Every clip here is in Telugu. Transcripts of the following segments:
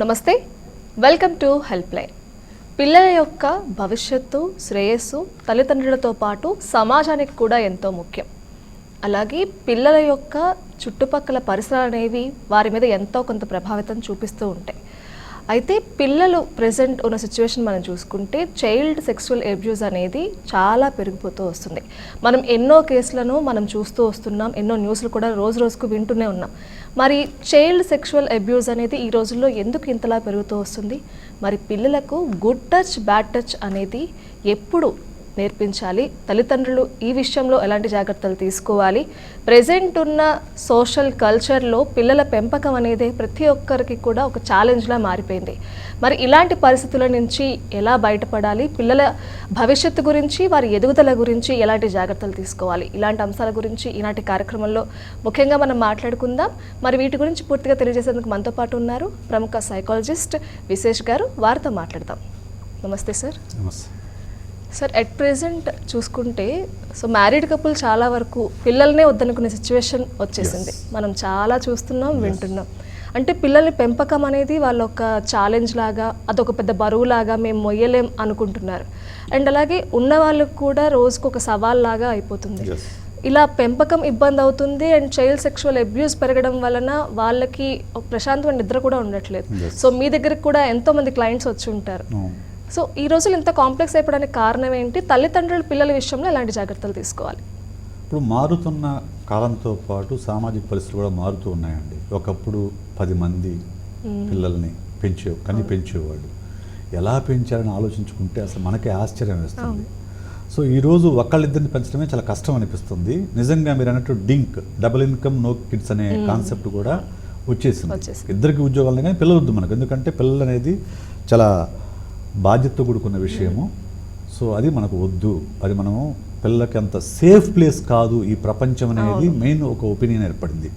నమస్తే, వెల్కమ్ టు హెల్ప్ లైన్. పిల్లల యొక్క భవిష్యత్తు, శ్రేయస్సు తల్లిదండ్రులతో పాటు సమాజానికి కూడా ఎంతో ముఖ్యం. అలాగే పిల్లల యొక్క చుట్టుపక్కల పరిసరాలు అనేవి వారి మీద ఎంతో కొంత ప్రభావితం చూపిస్తూ ఉంటాయి. అయితే పిల్లలు ప్రెజెంట్ ఉన్న సిచ్యువేషన్ మనం చూసుకుంటే చైల్డ్ సెక్సువల్ అబ్యూస్ అనేది చాలా పెరిగిపోతూ వస్తుంది. మనం ఎన్నో కేసులను మనం చూస్తూ వస్తున్నాం, ఎన్నో న్యూస్లు కూడా రోజు రోజుకు వింటూనే ఉన్నాం. మరి చైల్డ్ సెక్సువల్ అబ్యూస్ అనేది ఈ రోజుల్లో ఎందుకు ఇంతలా పెరుగుతూ వస్తుంది? మరి పిల్లలకు గుడ్ టచ్, బ్యాడ్ టచ్ అనేది ఎప్పుడు నేర్పించాలి? తల్లిదండ్రులు ఈ విషయంలో ఎలాంటి జాగ్రత్తలు తీసుకోవాలి? ప్రెజెంట్ ఉన్న సోషల్ కల్చర్లో పిల్లల పెంపకం అనేది ప్రతి ఒక్కరికి కూడా ఒక ఛాలెంజ్లా మారిపోయింది. మరి ఇలాంటి పరిస్థితుల నుంచి ఎలా బయటపడాలి? పిల్లల భవిష్యత్తు గురించి, వారి ఎదుగుదల గురించి ఎలాంటి జాగ్రత్తలు తీసుకోవాలి? ఇలాంటి అంశాల గురించి ఈనాటి కార్యక్రమంలో ముఖ్యంగా మనం మాట్లాడుకుందాం. మరి వీటి గురించి పూర్తిగా తెలియజేసేందుకు మనతో పాటు ఉన్నారు ప్రముఖ సైకాలజిస్ట్ విశేష్ గారు. వారితో మాట్లాడదాం. నమస్తే సార్. నమస్తే సార్, ఎట్ ప్రెజెంట్ చూసుకుంటే మ్యారీడ్ కపుల్ చాలా వరకు పిల్లల్నే వద్దనుకునే సిచ్యువేషన్ వచ్చేసింది. మనం చాలా చూస్తున్నాం, వింటున్నాం. అంటే పిల్లల్ని పెంపకం అనేది వాళ్ళ ఒక ఛాలెంజ్ లాగా, అదొక పెద్ద బరువులాగా మేము మొయ్యలేం అనుకుంటున్నారు. అండ్ అలాగే ఉన్న వాళ్ళకు కూడా రోజుకు ఒక సవాల్ లాగా అయిపోతుంది. ఇలా పెంపకం ఇబ్బంది అవుతుంది. అండ్ చైల్డ్ సెక్షువల్ అబ్యూస్ పెరగడం వలన వాళ్ళకి ఒక ప్రశాంతమైన నిద్ర కూడా ఉండట్లేదు. సో మీ దగ్గరకు కూడా ఎంతోమంది క్లయింట్స్ వచ్చి ఉంటారు. సో ఈ రోజులు ఇంత కాంప్లెక్స్ అయిపోవడానికి కారణం ఏంటి? తల్లిదండ్రులు పిల్లల విషయంలో ఎలాంటి జాగ్రత్తలు తీసుకోవాలి? ఇప్పుడు మారుతున్న కాలంతో పాటు సామాజిక పరిస్థితులు కూడా మారుతూ ఉన్నాయండి. ఒకప్పుడు 10 మంది పిల్లల్ని పెంచేవాళ్ళు. ఎలా పెంచారని ఆలోచించుకుంటే అసలు మనకే ఆశ్చర్యం వేస్తుంది. సో ఈరోజు ఒకళ్ళిద్దరిని పెంచడమే చాలా కష్టం అనిపిస్తుంది. నిజంగా మీరు అన్నట్టు డబుల్ ఇన్కమ్ నో కిడ్స్ అనే కాన్సెప్ట్ కూడా వచ్చేసింది. ఇద్దరికి ఉద్యోగాలు కానీ పిల్లలు వద్దు మనకు, ఎందుకంటే పిల్లలు అనేది చాలా బాధ్యతతో కూడుకున్న విషయము. సో అది మనకు వద్దు, అది మనము పిల్లలకి అంత సేఫ్ ప్లేస్ కాదు ఈ ప్రపంచం అనేది మెయిన్ ఒక ఒపీనియన్ ఏర్పడింది.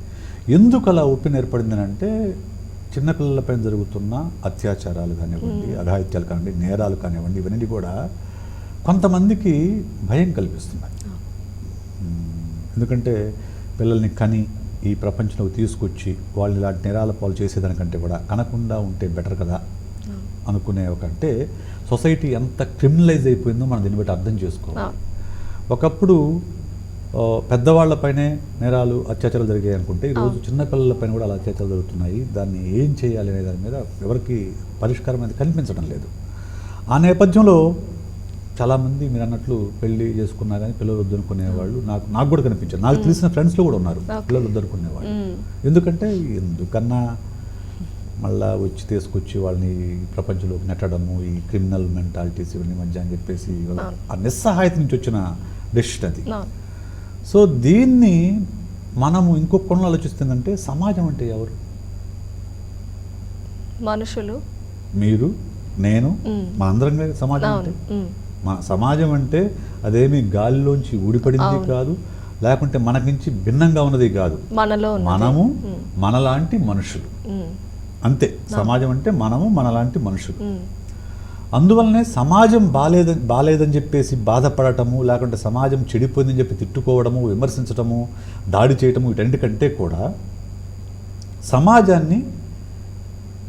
ఎందుకు అలా ఒపీనియన్ ఏర్పడింది అంటే చిన్నపిల్లలపైన జరుగుతున్న అత్యాచారాలు కానివ్వండి, అఘాయిత్యాలు కానివ్వండి, నేరాలు కానివ్వండి, ఇవన్నీ కూడా కొంతమందికి భయం కల్పిస్తున్నాయి. ఎందుకంటే పిల్లల్ని కని ఈ ప్రపంచంలోకి తీసుకొచ్చి వాళ్ళు ఇలాంటి నేరాల పాలు చేసేదానికంటే కూడా కనకుండా ఉంటే బెటర్ కదా అనుకునే అంటే సొసైటీ ఎంత క్రిమినలైజ్ అయిపోయిందో మనం దీన్ని బట్టి అర్థం చేసుకోవాలి. ఒకప్పుడు పెద్దవాళ్లపైనే నేరాలు, అత్యాచారాలు జరిగాయి అనుకుంటే ఈరోజు చిన్నపిల్లలపైన కూడా అలా అత్యాచారాలు జరుగుతున్నాయి. దాన్ని ఏం చేయాలి అనే దాని మీద ఎవరికి పరిష్కారం అనేది కనిపించడం లేదు. ఆ నేపథ్యంలో చాలామంది మీరు అన్నట్లు పెళ్లి చేసుకున్నా కానీ పిల్లలు వద్దనుకునేవాళ్ళు నాకు కూడా కనిపించారు. నాకు తెలిసిన ఫ్రెండ్స్లో కూడా ఉన్నారు పిల్లలు వద్దనుకునేవాళ్ళు. ఎందుకంటే ఎందుకన్నా మళ్ళీ వచ్చి తీసుకొచ్చి వాళ్ళని ప్రపంచంలోకి నెట్టడము, ఈ క్రిమినల్ మెంటాలిటీస్ ఇవన్నీ మధ్య అని చెప్పేసి ఆ నిస్సహాయత నుంచి వచ్చిన డెసిషన్ అది. సో దీన్ని మనము ఇంకొక కోణంలో ఆలోచిస్తుందంటే సమాజం అంటే ఎవరు? మనుషులు, మీరు, నేను, మనందరం సమాజం అంటే. మన సమాజం అంటే అదేమి గాలిలోంచి ఊడిపడింది కాదు, లేకుంటే మనకించి భిన్నంగా ఉన్నది కాదు. మనము మనలాంటి మనుషులు అంతే. సమాజం అంటే మనము మనలాంటి మనుషులు. అందువల్లనే సమాజం బాలేదని చెప్పేసి బాధపడటము, లేకుంటే సమాజం చెడిపోయిందని చెప్పి తిట్టుకోవడము, విమర్శించటము, దాడి చేయటము, వీటన్నిటికంటే కూడా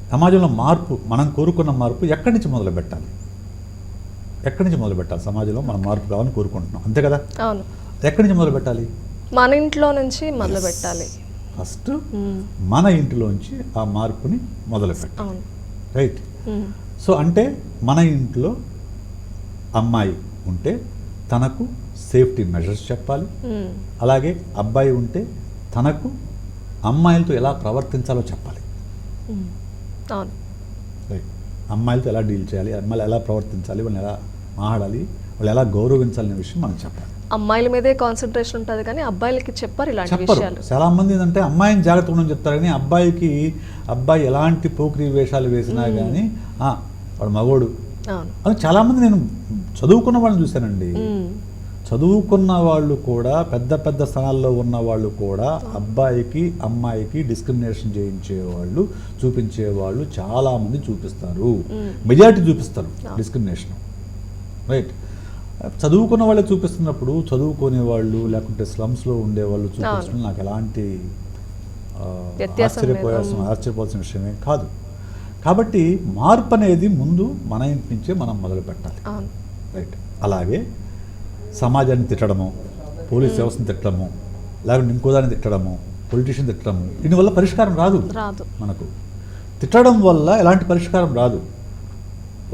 సమాజంలో మార్పు, మనం కోరుకున్న మార్పు ఎక్కడి నుంచి మొదలు పెట్టాలి? సమాజంలో మనం మార్పు కావాలని కోరుకుంటున్నాం, అంతే కదా? ఎక్కడి నుంచి మొదలు పెట్టాలి? మన ఇంట్లో నుంచి మొదలు పెట్టాలి. ఫస్ట్ మన ఇంటిలోంచి ఆ మార్పుని మొదలు పెట్టాలి, రైట్? సో అంటే మన ఇంట్లో అమ్మాయి ఉంటే తనకు సేఫ్టీ మెజర్స్ చెప్పాలి. అలాగే అబ్బాయి ఉంటే తనకు అమ్మాయిలతో ఎలా ప్రవర్తించాలో చెప్పాలి, రైట్? అమ్మాయిలతో ఎలా డీల్ చేయాలి, అమ్మాయిలు ఎలా ప్రవర్తించాలి, వాళ్ళని ఎలా మాట్లాడాలి, వాళ్ళు ఎలా గౌరవించాలనే విషయం మనం చెప్పాలి. అమ్మాయిల మీదే కాన్సన్ట్రేషన్ ఉంటుంది కానీ అబ్బాయిలకి చెప్పారు ఇలాంటి విషయాలు. చాలా మంది ఏంటంటే అమ్మాయిని జాగ్రత్తగా ఉండని చెప్తారు కానీ అబ్బాయి ఎలాంటి పోకిరి వేషాలు వేసినా కానీ వాడు మగోడు అని చాలా మంది నేను చదువుకున్న వాళ్ళని చూశానండి. చదువుకున్న వాళ్ళు కూడా పెద్ద స్థానాల్లో ఉన్న వాళ్ళు కూడా అబ్బాయికి అమ్మాయికి డిస్క్రిమినేషన్ చేయించేవాళ్ళు, చూపించేవాళ్ళు చాలామంది చూపిస్తారు. మెజారిటీ చూపిస్తారు డిస్క్రిమినేషన్, రైట్? చదువుకున్న వాళ్ళే చూపిస్తున్నప్పుడు చదువుకునే వాళ్ళు లేకుంటే స్లమ్స్లో ఉండేవాళ్ళు చూపించడం నాకు ఎలాంటి ఆశ్చర్యపోవాల్సిన విషయమే కాదు. కాబట్టి మార్పు అనేది ముందు మన ఇంటి నుంచే మనం మొదలు పెట్టాలి. అవును. రైట్. అలాగే సమాజాన్ని తిట్టడము, పోలీస్ వ్యవస్థను తిట్టడము, లేకుంటే ఇంకోదాన్ని తిట్టడము, పొలిటీషియన్ తిట్టడము, దీనివల్ల పరిష్కారం రాదు. మనకు తిట్టడం వల్ల ఎలాంటి పరిష్కారం రాదు.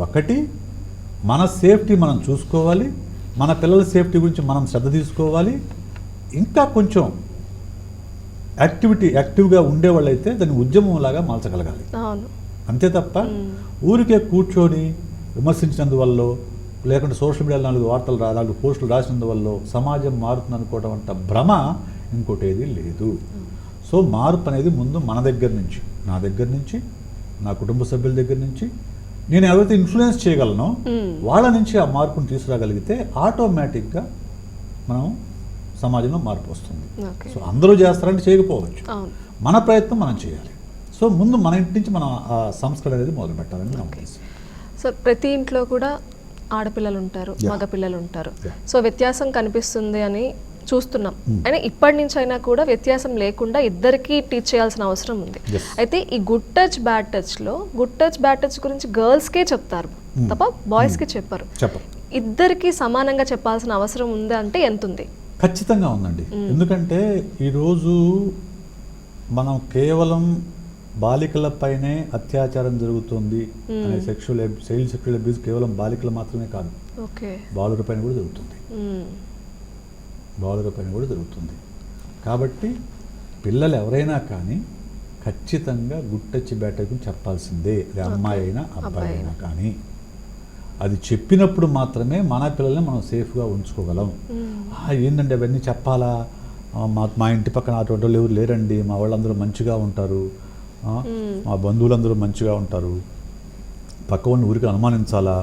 ఒకటి, మన సేఫ్టీ మనం చూసుకోవాలి, మన పిల్లల సేఫ్టీ గురించి మనం శ్రద్ధ తీసుకోవాలి. ఇంకా కొంచెం యాక్టివ్గా ఉండేవాళ్ళైతే దాన్ని ఉద్యమంలాగా మార్చగలగాలి. అంతే తప్ప ఊరికే కూర్చొని విమర్శించినందువల్ల, లేకుంటే సోషల్ మీడియాలో 4 వార్తలు 4 పోస్టులు రాసినందువల్ల సమాజం మారుతుంది అనుకోవడం అంత భ్రమ ఇంకోటి ఏది లేదు. సో మార్పు అనేది ముందు మన దగ్గర నుంచి, నా దగ్గర నుంచి, నా కుటుంబ సభ్యుల దగ్గర నుంచి, నేను ఎవరైతే ఇన్ఫ్లుయెన్స్ చేయగలనో వాళ్ళ నుంచి ఆ మార్పును తీసుకురాగలిగితే ఆటోమేటిక్గా మనం సమాజంలో మార్పు వస్తుంది. సో అందరూ చేస్తారంటే చేయకపోవచ్చు, మన ప్రయత్నం మనం చేయాలి. సో ముందు మన ఇంటి నుంచి మనం ఆ సంస్కరణ అనేది మొదలు పెట్టాలని నాకు తెలుసు. సో ప్రతి ఇంట్లో కూడా ఆడపిల్లలు ఉంటారు, మగపిల్లలు ఉంటారు. సో వ్యత్యాసం కనిపిస్తుంది అని చూస్తున్నాం. అయినా ఇప్పటి నుంచి అయినా కూడా వ్యత్యాసం లేకుండా ఇద్దరికి టీచ్ చేయాల్సిన అవసరం ఉంది. అయితే ఈ గుడ్ టచ్ బ్యాడ్ టచ్ గురించి గర్ల్స్కే చెప్తారు తప్ప బాయ్స్కి చెప్పరు. ఇద్దరికి సమానంగా చెప్పాల్సిన అవసరం ఉంది అంటే ఎంత ఉంది? ఖచ్చితంగా ఉందండి. ఎందుకంటే ఈరోజు మనం కేవలం బాలికలపైనే అత్యాచారం జరుగుతుంది అనే చైల్డ్ సెక్షువల్ అబ్యూస్ కేవలం బాలికలు మాత్రమే కాదు, బాలుర పైన కూడా జరుగుతుంది. కాబట్టి పిల్లలు ఎవరైనా కానీ ఖచ్చితంగా గుడ్ టచ్ బ్యాడ్ టచ్ గురించి చెప్పాల్సిందే. అది అమ్మాయి అయినా అబ్బాయి అయినా కానీ అది చెప్పినప్పుడు మాత్రమే మన పిల్లల్ని మనం సేఫ్గా ఉంచుకోగలం. ఏంటంటే అవన్నీ చెప్పాలా, మా ఇంటి పక్కన అటువంటి వాళ్ళు ఎవరు లేరండి, మా వాళ్ళందరూ మంచిగా ఉంటారు, మా బంధువులందరూ మంచిగా ఉంటారు, పక్క వాళ్ళని ఊరికి అనుమానించాలా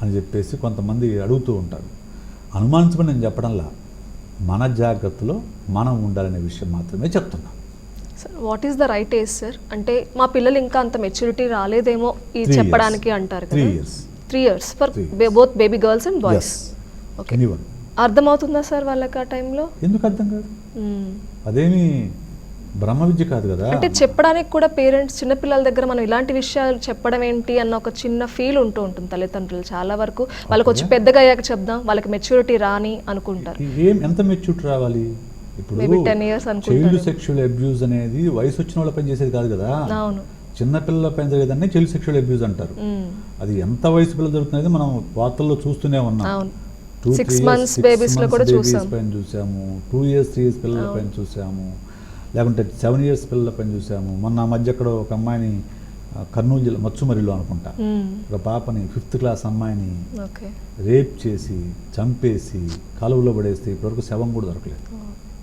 అని చెప్పేసి కొంతమంది అడుగుతూ ఉంటారు. అనుమానించమని నేను చెప్పడంలా, మన జాగ్రత్తలో మనం ఉండాలనే విషయం మాత్రమే చెప్తున్నాను. Sir, what is the right age sir? అంటే మా పిల్లలు ఇంకా అంత మెచ్యూరిటీ రాలేదేమో ఈ చెప్పడానికి అంటారు కదా. 3 years for both baby girls and boys. Okay, అర్థమవుతుందా సార్ వాళ్ళకి ఆ టైంలో? ఎందుకు అర్థం కాదు? అదేమి బ్రహ్మ విద్య కాదు కదా. అంటే చెప్పడానికి కూడా పేరెంట్స్ చిన్నపిల్లల దగ్గర మనం ఇలాంటి విషయాలు చెప్పడం ఏంటి అన్న ఒక చిన్న ఫీల్ ఉంటుంది తల్లిదండ్రులు చాలా వరకు. వాళ్ళకి వచ్చి పెద్దగా అయ్యాక చెప్దాం, వాళ్ళకి మెచ్యూరిటీ రాని అనుకుంటారు. ఎంత మెచ్యూరిటీ రావాలి? ఇప్పుడు 10 years చైల్డ్ సెక్షువల్ అబ్యూస్ అనేది వయసు వచ్చిన వాళ్ళ పైన చేసేది కాదు కదా. అవును, చిన్నపిల్లల పైన జరిగేదాన్ని చైల్డ్ సెక్షువల్ అబ్యూస్ అంటారు. అది ఎంత వయసు పిల్లలు జరుగుతున్నది మనం వార్తల్లో చూస్తూనే ఉన్నాం. 6 months బేబీస్ లో కూడా చూసాము, 2 years 3 years పిల్లల పైన చూసాము, లేకుంటే 7 years పిల్లల పైన చూసాము. మొన్న మధ్య అక్కడ ఒక అమ్మాయిని కర్నూలు జిల్లా మచ్చుమరిలో అనుకుంటా, ఒక పాపని 5th class అమ్మాయిని రేప్ చేసి చంపేసి కాలువలో పడేస్తే ఇప్పటివరకు శవం కూడా దొరకలేదు.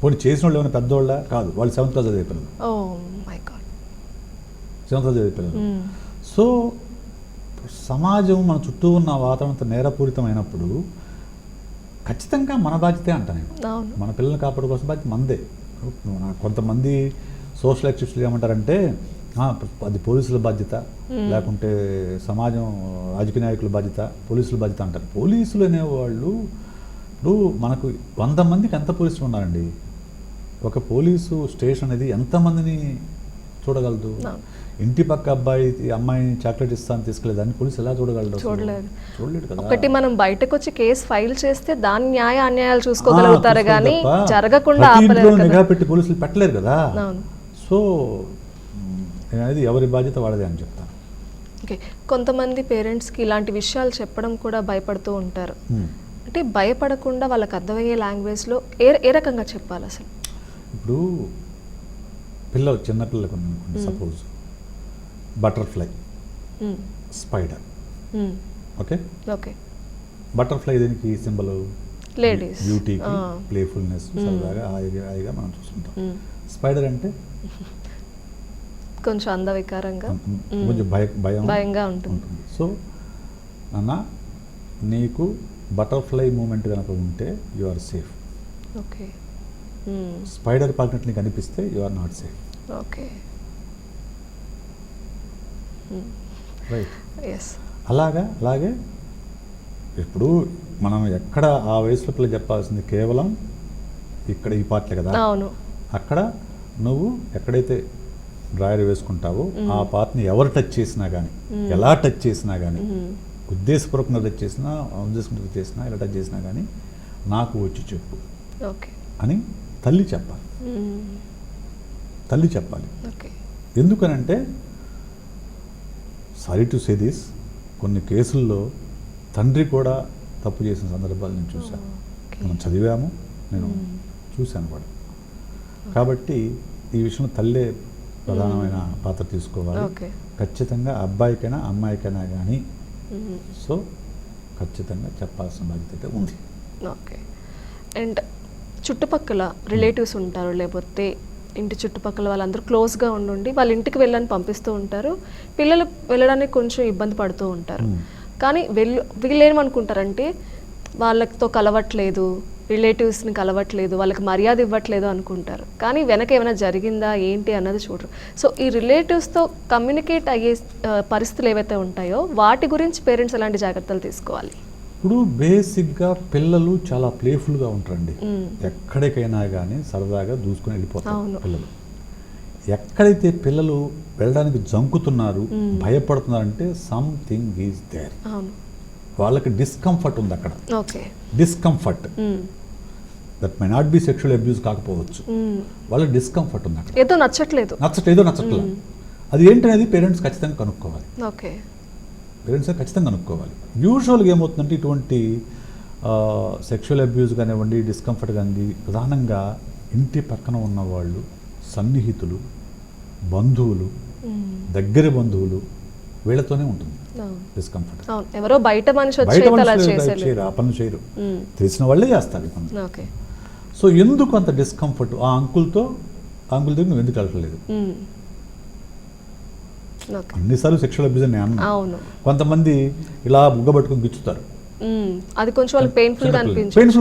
పోనీ చేసిన వాళ్ళు ఏమైనా పెద్దవాళ్ళ కాదు, వాళ్ళు 7th class చదివే పిల్లలు, 7th class చదివే పిల్లలు. సో సమాజం మన చుట్టూ ఉన్న వాతావరణం నేరపూరితమైనప్పుడు ఖచ్చితంగా మన బాధ్యతే అంటా నేను. మన పిల్లల్ని కాపాడు కోసం బాధ్యత మందే. కొంతమంది సోషల్ యాక్టివిస్టులు ఏమంటారంటే అది పోలీసుల బాధ్యత, లేకుంటే సమాజం రాజకీయ నాయకుల బాధ్యత, పోలీసుల బాధ్యత అంటారు. పోలీసులు అనేవాళ్ళు ఇప్పుడు మనకు 100 మందికి ఎంత పోలీసులు ఉన్నారండి? ఒక పోలీసు స్టేషన్ అనేది ఎంతమందిని చూడగలదు? ఇంటి పక్క అమ్మాయిని చాక్లెట్ ఇస్తాను తీసుకెళ్ళేదాన్ని పోలీసు ఎలా చూడగలరు? చూడలేడు కదా. ఒకటి మనం బయటకు వచ్చి కేసు ఫైల్ చేస్తే దాని న్యాయ అన్యాయాలు చూసుకోగలుగుతారు కానీ జరగకుండా నిఘా పెట్టి పోలీసులు పెట్టలేరు కదా. సో అది ఎవరి బాధ్యత వాళ్ళదే అని చెప్తాను. ఓకే, కొంతమంది పేరెంట్స్కి ఇలాంటి విషయాలు చెప్పడం కూడా భయపడుతూ ఉంటారు. అంటే భయపడకుండా వాళ్ళకి అర్థమయ్యే లాంగ్వేజ్లో ఏ రకంగా చెప్పాలి అసలు? ఇప్పుడు పిల్లలు చిన్నపిల్లలకు suppose butterfly, spider. Okay, butterfly దీనికి సింబల్ లేడీస్ బ్యూటీకి, ప్లేఫుల్నెస్, సరదాగా హాయిగా మనం చూసుకుంటాం. స్పైడర్ అంటే కొంచెం అందవికారంగా, కొంచెం భయంగా ఉంటుంది. సో నాన్న, నీకు బటర్ఫ్లై మూమెంట్ కనుక ఉంటే you are safe. Okay, spider పాకినట్లు నీకు అనిపిస్తే you are not safe. Okay, right. అలాగే ఇప్పుడు మనం ఎక్కడ ఆ వయసులో పిల్లలు చెప్పాల్సింది కేవలం ఇక్కడ ఈ పాటలే కదా. అవును, అక్కడ నువ్వు ఎక్కడైతే డ్రాయర్ వేసుకుంటావో ఆ పార్ట్ని ఎవరు టచ్ చేసినా కానీ, ఎలా టచ్ చేసినా కానీ, ఉద్దేశపూర్వకంగా టచ్ చేసినా, ఉద్దేశపూర్వకంగా చేసినా, ఎలా టచ్ చేసినా కానీ నాకు వచ్చి చెప్పు ఓకే అని తల్లి చెప్పాలి. తల్లి చెప్పాలి. ఓకే. ఎందుకనంటే సారీ టు సే దిస్, కొన్ని కేసుల్లో తండ్రి కూడా తప్పు చేసిన సందర్భాలు నేను చూశాను. మనం చదివాము, నేను చూశాను కూడా. కాబట్టి ఈ విషయంలో తల్లే ప్రధానమైన పాత్ర తీసుకోవాలి. ఖచ్చితంగా అబ్బాయికైనా అమ్మాయికైనా కానీ సో ఖచ్చితంగా చెప్పాల్సిన బాధ్యత ఉంది. ఓకే. అండ్ చుట్టుపక్కల రిలేటివ్స్ ఉంటారు, లేకపోతే ఇంటి చుట్టుపక్కల వాళ్ళందరూ క్లోజ్గా ఉండి వాళ్ళ ఇంటికి వెళ్ళని పంపిస్తూ ఉంటారు. పిల్లలు వెళ్ళడానికి కొంచెం ఇబ్బంది పడుతూ ఉంటారు. కానీ వీళ్ళేమనుకుంటారంటే వాళ్ళతో కలవట్లేదు, రిలేటివ్స్ని కలవట్లేదు, వాళ్ళకి మర్యాద ఇవ్వట్లేదు అనుకుంటారు. కానీ వెనక ఏమైనా జరిగిందా ఏంటి అన్నది చూడరు. సో ఈ రిలేటివ్స్తో కమ్యూనికేట్ అయ్యే పరిస్థితులు ఏవైతే ఉంటాయో వాటి గురించి పేరెంట్స్ ఎలాంటి జాగ్రత్తలు తీసుకోవాలి? ఇప్పుడు బేసిక్గా పిల్లలు చాలా ప్లేఫుల్గా ఉంటారండి. ఎక్కడికైనా కానీ సరదాగా దూసుకొని వెళ్ళిపోతారు పిల్లలు. ఎక్కడైతే పిల్లలు వెళ్ళడానికి జంకుతున్నారు, భయపడుతున్నారంటే సంథింగ్ ఈజ్ దేర్. వాళ్ళకి డిస్కంఫర్ట్ ఉంది అక్కడ. Discomfort that may not be sexual abuse కాకపోవచ్చు, వాళ్ళకి డిస్కంఫర్ట్ ఉంది అక్కడ. ఏదో నచ్చట్లేదు. అది ఏంటనేది పేరెంట్స్ ఖచ్చితంగా కనుక్కోవాలి. పేరెంట్స్ ఖచ్చితంగా కనుక్కోవాలి. యూజువల్గా ఏమవుతుందంటే ఇటువంటి సెక్షువల్ అబ్యూస్ కానివ్వండి, డిస్కంఫర్ట్ కానీ ప్రధానంగా ఇంటి పక్కన ఉన్నవాళ్ళు, సన్నిహితులు, బంధువులు, దగ్గర బంధువులు, వీళ్ళతోనే ఉంటుంది డిస్కంఫర్ట్. ఎవరో బయట మనిషి ఆ పనులు చేయరు, తెలిసిన వాళ్ళే చేస్తారు. సో ఎందుకు అంత డిస్కంఫర్ట్? ఆ అంకుల్ దగ్గర నువ్వు ఎందుకు వెళ్ళట్లేదు? అన్నిసార్లు సెక్షువల్ అబ్యూస్ అని అన్నా. కొంతమంది ఇలా బుగ్గ పట్టుకుని గిచ్చుతారు, అది కొంచెం వాళ్ళకి పెయిన్ఫుల్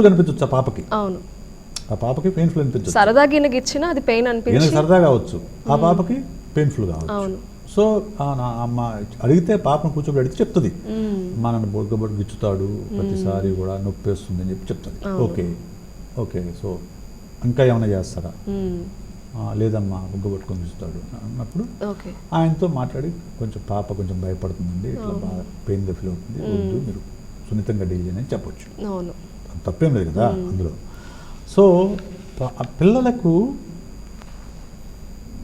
కనిపించవచ్చు. ఆ పాపకి పెయిన్ఫుల్ అనిపించవచ్చు. సరదాగా ఇచ్చినా అది పెయిన్ అనిపించి సరదా కావచ్చు, ఆ పాపకి పెయిన్ఫుల్ కావచ్చు. సో నా అమ్మ అడిగితే పాపను కూర్చోబెట్టి అడిగితే చెప్తుంది, మా నన్ను బొగ్గ పట్టుకు గిచ్చుతాడు, ప్రతిసారి కూడా నొప్పి వస్తుంది అని చెప్పి చెప్తుంది. ఓకే సో ఇంకా ఏమైనా చేస్తారా? లేదమ్మా బుగ్గ పట్టుకొని చూస్తాడు అన్నప్పుడు ఆయనతో మాట్లాడి కొంచెం పాప కొంచెం భయపడుతుందండి, ఇట్లా బాగా పెయిన్గా ఫీల్ అవుతుంది, వద్దు మీరు సున్నితంగా డీల్ చేయని చెప్పొచ్చు. తప్పేం లేదు కదా అందులో. సో పిల్లలకు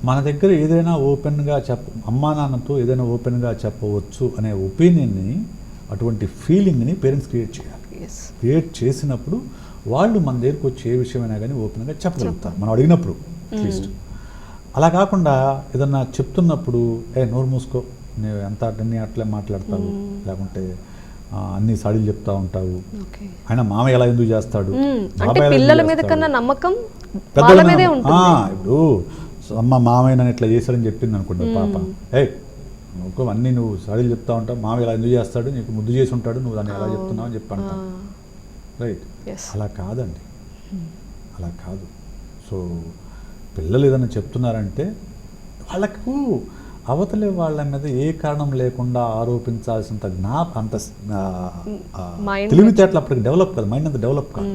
మన దగ్గర ఏదైనా ఓపెన్గా అమ్మా నాన్నతో ఏదైనా ఓపెన్గా చెప్పవచ్చు అనే ఒపీనియన్ని, అటువంటి ఫీలింగ్ని పేరెంట్స్ క్రియేట్ చేయాలి. క్రియేట్ చేసినప్పుడు వాళ్ళు మన దగ్గరకు వచ్చి ఏ విషయమైనా కానీ ఓపెన్గా చెప్పగలుగుతారు మనం అడిగినప్పుడు అట్లీస్ట్. అలా కాకుండా ఏదన్నా చెప్తున్నప్పుడు నోరు మూసుకో, నువ్వు ఎంత అన్ని అట్లే మాట్లాడతావు, లేకుంటే అన్ని సాడీలు చెప్తా ఉంటావు, ఆయన మామ ఎలా ఎందుకు చేస్తాడు, ఇప్పుడు అమ్మ మామయ్య నన్ను ఇట్లా చేశాడని చెప్పింది అనుకుంటా పాప, అన్నీ నువ్వు సాడీలు చెప్తా ఉంటావు, మామ ఎలా ఎందుకు చేస్తాడు, నీకు ముద్దు చేసి ఉంటాడు, నువ్వు దాన్ని ఎలా చెప్తున్నావు అని చెప్పి అంటావు. రైట్, అలా కాదండి, అలా కాదు. సో పిల్లలు ఏదైనా చెప్తున్నారంటే వాళ్ళకు అవతలే వాళ్ళ మీద ఏ కారణం లేకుండా ఆరోపించాల్సినంత అంత తెలివితేటలు అప్పటికి డెవలప్ కాదు, మైండ్ అంత డెవలప్ కాదు,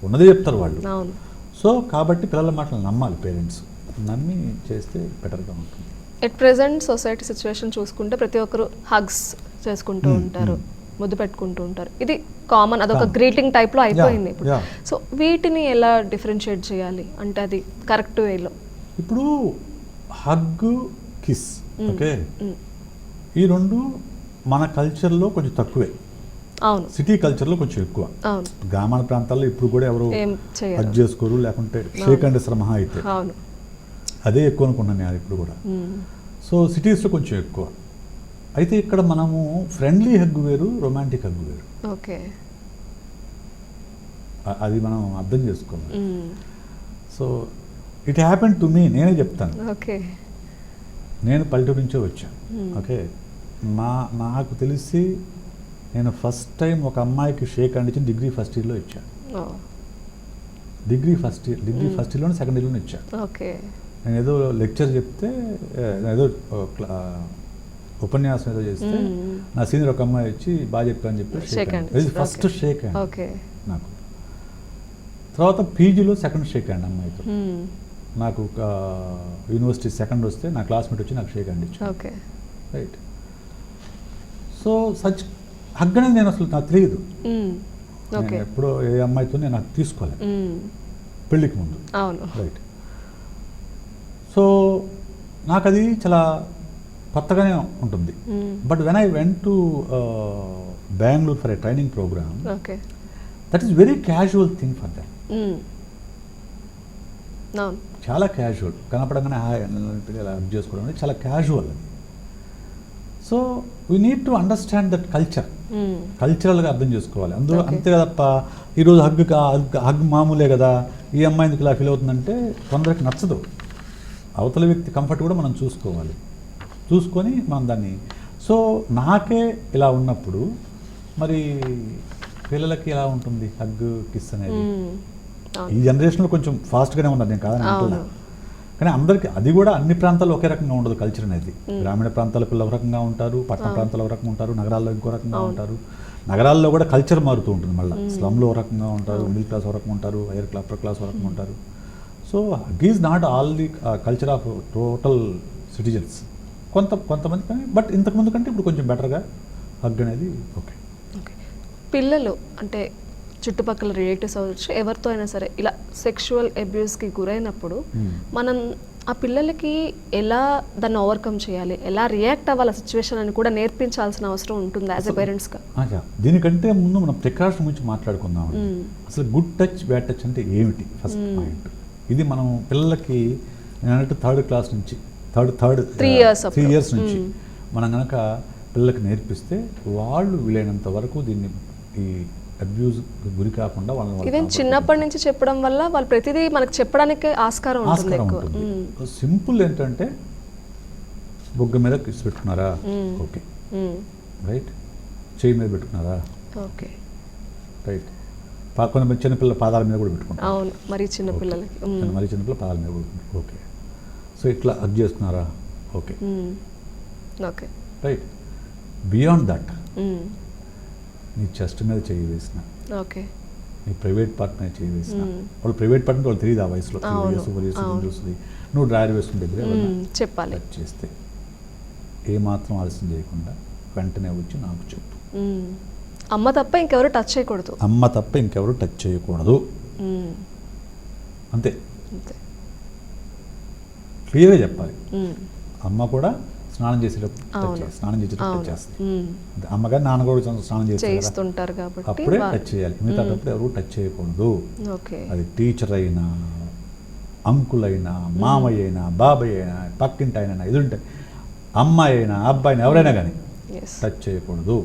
ఉన్నదే చెప్తారు వాళ్ళు. సో కాబట్టి పిల్లల మాటలు నమ్మాలి పేరెంట్స్, నమ్మి చేస్తే బెటర్గా ఉంటుంది. ఎట్ ప్రెజెంట్ సొసైటీ సిచ్యువేషన్ చూసుకుంటే ప్రతి ఒక్కరు హగ్స్ చేసుకుంటూ ఉంటారు, ముద్దు పెట్టుకుంటూ ఉంటారు, ఇది కామన్, అదొక గ్రీటింగ్ టైప్లో అయిపోయింది ఇప్పుడు. సో వీటిని ఎలా డిఫరెన్షియేట్ చేయాలి అంటే అది కరెక్ట్ వేలో? ఇప్పుడు హగ్, కిస్, ఓకే, ఈ రెండు మన కల్చర్లో కొంచెం తక్కువే. అవును, సిటీ కల్చర్లో కొంచెం ఎక్కువ. గ్రామాల ప్రాంతాల్లో ఇప్పుడు కూడా ఎవరు హగ్ చేసుకోరు, లేకుంటే షేక్ అండ్ శ్రమ అయితే అదే ఎక్కువ అనుకున్నాను నేను ఇప్పుడు కూడా. సో సిటీస్లో కొంచెం ఎక్కువ. అయితే ఇక్కడ మనము ఫ్రెండ్లీ హగ్ వేరు, రొమాంటిక్ హగ్ వేరు. ఓకే, అది మనం అర్థం చేసుకోవాలి. So it happen to me, నేనే చెప్తాను. ఓకే, నేను పల్లెటూరు నుంచే వచ్చాను. ఓకే, నాకు తెలిసి నేను ఫస్ట్ టైం ఒక అమ్మాయికి షేక్ హ్యాండ్ ఇచ్చి డిగ్రీ ఫస్ట్ ఇయర్లో ఇచ్చాను. డిగ్రీ ఫస్ట్ ఇయర్లోనే సెకండ్ ఇయర్లోనే ఇచ్చాను. ఓకే, నేను ఏదో లెక్చర్ చెప్తే, ఏదో ఉపన్యాసం ఏదో చేస్తే నా సీనియర్ ఒక అమ్మాయి వచ్చి బాగా చెప్పాను చెప్పి shake hand, first shake hand నాకు. తర్వాత పీజీలో సెకండ్ షేక్ హ్యాండ్ అమ్మాయితో. నాకు ఒక యూనివర్సిటీ సెకండ్ వస్తే నా క్లాస్మేట్ వచ్చి నాకు షేక్ హ్యాండ్ ఇచ్చాను. Okay. Right. So such hug అనేది నేను అసలు నాకు తెలియదు. ఓకే. ఎప్పుడో ఏ అమ్మాయితో నేను నాకు తీసుకోలేదు పెళ్ళికి ముందు. అవును. రైట్. సో నాకు అది చాలా కొత్తగానే ఉంటుంది. But when I went to Bengaluru for a training program, okay. That is very casual thing for that. అవును. చాలా క్యాజువల్, కనపడంగానే హాయ్ ఇలా హగ్ చేసుకోవడం అనేది చాలా క్యాజువల్ అది. So we need to understand that culture, కల్చరల్గా అర్థం చేసుకోవాలి. అందులో అంతే కదప్ప ఈరోజు హగ్ మామూలే కదా, ఈ అమ్మాయి ఎందుకు ఇలా ఫీల్ అవుతుందంటే కొందరికి నచ్చదు. అవతల వ్యక్తి కంఫర్ట్ కూడా మనం చూసుకోవాలి, చూసుకొని మనం దాన్ని. సో నాకే ఇలా ఉన్నప్పుడు మరి పిల్లలకి ఎలా ఉంటుంది హగ్ కిస్ అనేది? ఈ జనరేషన్లో కొంచెం ఫాస్ట్గానే ఉన్నారు, నేను కాదని అంటున్నా. కానీ అందరికీ అది కూడా అన్ని ప్రాంతాల్లో ఒకే రకంగా ఉండదు కల్చర్ అనేది. గ్రామీణ ప్రాంతాల పిల్లలు ఒక రకంగా ఉంటారు, పట్టణ ప్రాంతాల్లో ఒక రకంగా ఉంటారు, నగరాల్లో ఇంకో రకంగా ఉంటారు. నగరాల్లో కూడా కల్చర్ మారుతూ ఉంటుంది. మళ్ళీ స్లమ్లో ఒక రకంగా ఉంటారు, మిడిల్ క్లాస్ ఒక రకంగా ఉంటారు, హైయర్ క్లాస్ అప్పర్ క్లాస్ ఒక రకంగా ఉంటారు. So hug is not all the culture of total citizens. కొంతమంది కానీ, బట్ ఇంతకుముందు కంటే ఇప్పుడు కొంచెం బెటర్గా హగ్ అనేది ఓకే. ఓకే. పిల్లలు అంటే చుట్టుపక్కల రిలేటివ్స్ అవ్వచ్చు, ఎవరితో అయినా సరే ఇలా సెక్షువల్ అబ్యూస్కి గురైనప్పుడు మనం ఆ పిల్లలకి ఎలా దాన్ని ఓవర్కమ్ చేయాలి, ఎలా రియాక్ట్ అవ్వాలి ఆ సిచ్యువేషన్ అని కూడా నేర్పించాల్సిన అవసరం ఉంటుంది యాజ్ ఎ పేరెంట్స్గా. దీనికంటే ముందు మనం ప్రికాషన్ గురించి మాట్లాడుకుందాం. అసలు గుడ్ టచ్ బ్యాడ్ టచ్ అంటే ఏమిటి ఫస్ట్ పాయింట్. ఇది మనం పిల్లలకి నేను అన్నట్టు థర్డ్ క్లాస్ నుంచి త్రీ ఇయర్స్ నుంచి మనం కనుక పిల్లలకి నేర్పిస్తే వాళ్ళు వీలైనంత వరకు దీన్ని ఈ అబ్యూజ్ గురి కాకుండా ఈవెన్ చిన్నప్పటి నుంచి చెప్పడం వల్ల వాళ్ళు ప్రతిదీ మనకు చెప్పడానికి ఆస్కారం ఉంటుంది. సింపుల్ ఏంటంటే బొగ్గ మీద కిస్ పెట్టుకున్నారా, ఓకే రైట్. చేయి మీద పెట్టుకున్నారా, ఓకే రైట్. కొంతమంది చిన్నపిల్లల పాదాల మీద కూడా పెట్టుకుంటారు. అవును, మరీ చిన్నపిల్లలకి మరీ చిన్నపిల్లల పాదాల మీద కూడా ఓకే. సో ఇట్లా హగ్ చేస్తున్నారా, okay okay right. Beyond that నీ చెస్ట్ మీద చేయి వేసిన, ఓకే, నీ ప్రైవేట్ పార్ట్ మీద చేయి వేసిన, వాళ్ళు ప్రైవేట్ పార్ట్ వాళ్ళు తెలియదు ఆ వయసులో, చూస్తుంది. నువ్వు డ్రైవర్ వేసుకున్న దగ్గర చెప్పాలి. టచ్ చేస్తే ఏమాత్రం ఆలస్యం చేయకుండా వెంటనే వచ్చి నాకు చెప్పు. అమ్మ తప్ప ఇంకెవరు టచ్ చేయకూడదు. అమ్మ తప్ప ఇంకెవరు టచ్ చేయకూడదు, అంతే. క్లియర్గా చెప్పాలి. అమ్మ కూడా స్నానం చేసేటప్పుడు టచ్ చేస్తుంది. అమ్మగారు నాన్న కూడా స్నానం చేస్తుంటారు కాబట్టి అప్పుడే టచ్ చేయాలి. మిగతాటప్పుడు ఎవరు టచ్ చేయకూడదు. అది టీచర్ అయినా, అంకుల్ అయినా, మామయ్య అయినా, బాబాయ్ అయినా, పక్కింటి అయినా, ఎదురుంటే అమ్మాయి అయినా అబ్బాయినా ఎవరైనా కానీ టచ్ చేయకూడదు.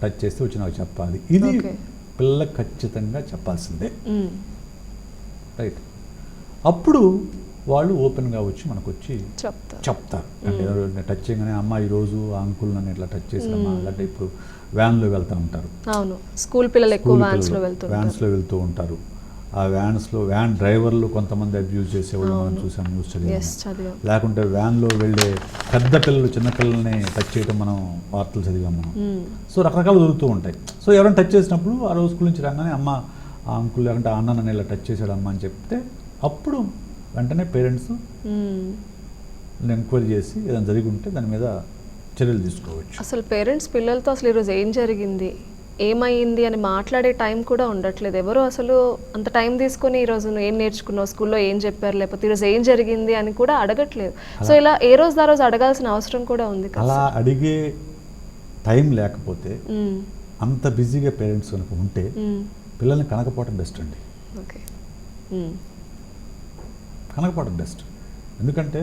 టచ్ చేస్తే వచ్చి నాకు చెప్పాలి. ఇది పిల్లలకు ఖచ్చితంగా చెప్పాల్సిందే, రైట్. అప్పుడు వాళ్ళు ఓపెన్గా వచ్చి మనకు వచ్చి చెప్తారు. అంటే టచ్ చేయగానే అమ్మ ఈరోజు ఆ అంకుల్ నన్ను ఇట్లా టచ్ చేసామా, అంటే ఇప్పుడు వ్యాన్లో వెళ్తూ ఉంటారు. అవును, స్కూల్ పిల్లలు ఎక్కువ వ్యాన్స్లో వెళ్తూ ఉంటారు. ఆ వ్యాన్ డ్రైవర్లు కొంతమంది అబ్యూజ్ చేసేవాళ్ళు మనం చూసాం, న్యూస్ చదివాం. లేకుంటే వ్యాన్లో వెళ్ళే పెద్ద పిల్లలు చిన్నపిల్లల్ని టచ్ చేయడం మనం వార్తలు చదివాం మనం. సో రకరకాలు దొరుకుతూ ఉంటాయి. సో ఎవరైనా టచ్ చేసినప్పుడు ఆ రోజు స్కూల్ నుంచి రాగానే అమ్మ ఆ అంకుల్ లేకుంటే ఆ అన్న నన్ను ఇలా టచ్ చేశాడు అమ్మ అని చెప్తే అప్పుడు వెంటనే పేరెంట్స్ ఎంక్వైరీ చేసి ఏదైనా జరిగి ఉంటే దాని మీద చర్యలు తీసుకోవచ్చు. అసలు పేరెంట్స్ పిల్లలతో అసలు ఈరోజు ఏం జరిగింది, ఏమైంది అని మాట్లాడే టైం కూడా ఉండట్లేదు. ఎవరు అసలు అంత టైం తీసుకొని ఈరోజు నువ్వు ఏం నేర్చుకున్నావు, స్కూల్లో ఏం చెప్పారు, లేకపోతే ఈరోజు ఏం జరిగింది అని కూడా అడగట్లేదు. సో ఇలా ఏ రోజు ఆ రోజు అడగాల్సిన అవసరం కూడా ఉంది. అలా అడిగే టైం లేకపోతే అంత బిజీగా పేరెంట్స్ కనుక ఉంటే పిల్లల్ని కనకపోవడం బెస్ట్ అండి. ఓకే, కనకపోవడం బెస్ట్. ఎందుకంటే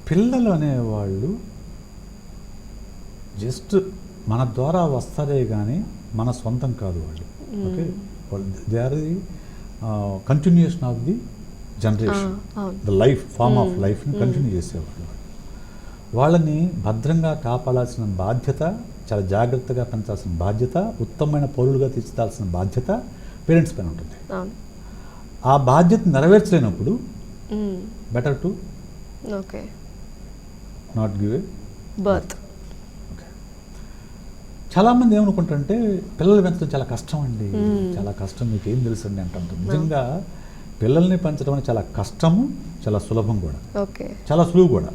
పిల్లలు అనేవాళ్ళు జస్ట్ మన ద్వారా వస్తారే కానీ మన సొంతం కాదు వాళ్ళు. Okay, they are the continuation of the generation, the life form of లైఫ్ని కంటిన్యూ చేసేవాళ్ళు. వాళ్ళని భద్రంగా కాపాడాల్సిన బాధ్యత, చాలా జాగ్రత్తగా పెంచాల్సిన బాధ్యత, ఉత్తమమైన పౌరులుగా తీర్చిదాల్సిన బాధ్యత పేరెంట్స్ పైన ఉంటుంది. ఆ బాధ్యత నెరవేర్చలేనప్పుడు better to not give a birth. చాలామంది ఏమనుకుంటారంటే పిల్లలు పెంచడం చాలా కష్టం అండి, చాలా కష్టం, మీకు ఏం తెలుసు అండి అంటారు. నిజంగా పిల్లల్ని పెంచడం అనేది చాలా కష్టము, చాలా సులభం కూడా, ఓకే. చాలా సులువు కూడా.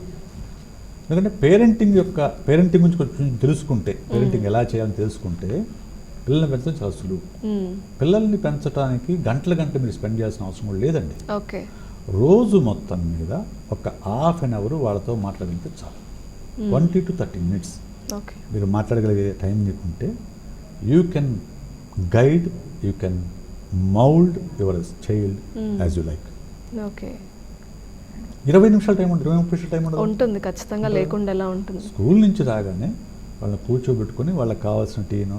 ఎందుకంటే పేరెంటింగ్ గురించి కొంచెం తెలుసుకుంటే, పేరెంటింగ్ ఎలా చేయాలని తెలుసుకుంటే పిల్లల్ని పెంచడం చాలా సులువు. పిల్లల్ని పెంచడానికి గంటలు మీరు స్పెండ్ చేయాల్సిన అవసరం కూడా లేదండి. ఓకే. రోజు మొత్తం మీద ఒక హాఫ్ అన్ అవర్ వాళ్ళతో మాట్లాడితే చాలు. 20 to 30 minutes ఓకే. మీరు మాట్లాడగలిగే టైం మీకుంటే you can guide, you can mould your child as you like. Okay. 20 నిమిషాల టైం ఉంటుంది, 20-30 నిమిషాల టైం ఉంటుంది. ఉంటుంది ఖచ్చితంగా, లేకుండా ఎలా ఉంటుంది. స్కూల్ నుంచి రాగానే వాళ్ళని కూర్చోబెట్టుకొని వాళ్ళకి కావాల్సిన టీను,